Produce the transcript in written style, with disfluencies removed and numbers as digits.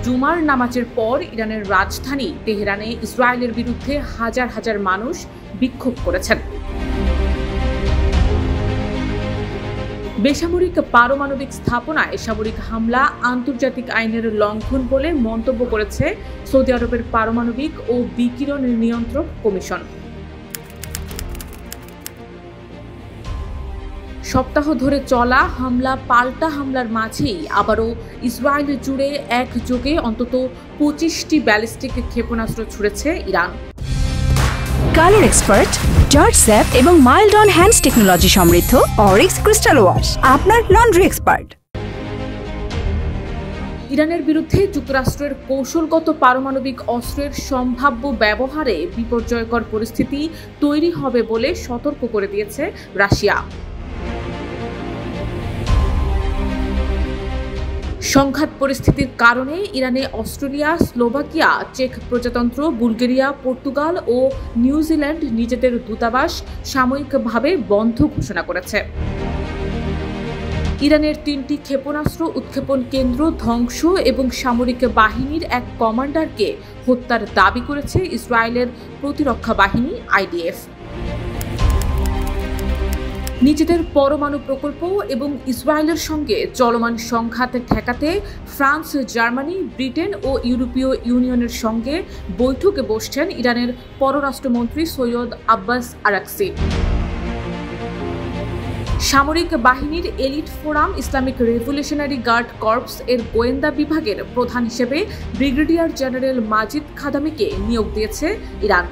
জুমার নামাজের পর ইরানের রাজধানী তেহরানে ইসরায়েলের বিরুদ্ধে হাজার হাজার মানুষ বিক্ষোভ করেছেন। বেসামরিক পারমাণবিক স্থাপনায় সামরিক হামলা আন্তর্জাতিক আইনের লঙ্ঘন বলে মন্তব্য করেছে সৌদি আরবের পারমাণবিক ও বিকিরণ নিয়ন্ত্রক কমিশন। সপ্তাহ ধরে চলা হামলা পাল্টা হামলার মাঝেই আবারও ইসরায়েল জুড়ে একযোগে অন্তত 25টি ব্যালিস্টিক ক্ষেপণাস্ত্র ছুড়েছে ইরান। কালার এক্সপার্ট, জর্জ স্যাপ এবং মাইল্ড অন হ্যান্ডস টেকনোলজি সমৃদ্ধ অরিক্স ক্রিস্টাল ওয়াশ আপনার লন্ড্রি এক্সপার্ট। ইরানের বিরুদ্ধে যুক্তরাষ্ট্রের কৌশলগত পারমাণবিক অস্ত্রের সম্ভাব্য ব্যবহারে বিপর্যয়কর পরিস্থিতি তৈরি হবে বলে সতর্ক করে দিয়েছে রাশিয়া। সংঘাত পরিস্থিতির কারণে ইরানে অস্ট্রেলিয়া, স্লোভাকিয়া, চেক প্রজাতন্ত্র, বুলগেরিয়া, পর্তুগাল ও নিউজিল্যান্ড নিজেদের দূতাবাস সাময়িকভাবে বন্ধ ঘোষণা করেছে। ইরানের 3টি ক্ষেপণাস্ত্র উৎক্ষেপণ কেন্দ্র ধ্বংস এবং সামরিক বাহিনীর এক কমান্ডারকে হত্যার দাবি করেছে ইসরায়েলের প্রতিরক্ষা বাহিনী আইডিএফ। নিজেদের পরমাণু প্রকল্প এবং ইসরায়েলের সঙ্গে চলমান সংঘাত ঠেকাতে ফ্রান্স, জার্মানি, ব্রিটেন ও ইউরোপীয় ইউনিয়নের সঙ্গে বৈঠকে বসছেন ইরানের পররাষ্ট্রমন্ত্রী সৈয়দ আব্বাস আরাকচি। সামরিক বাহিনীর elite forum Islamic Revolutionary Guard Corps এর গোয়েন্দা বিভাগের প্রধান হিসেবে ব্রিগেডিয়ার জেনারেল মাজিদ খাদামিকে নিয়োগ দিয়েছে ইরান।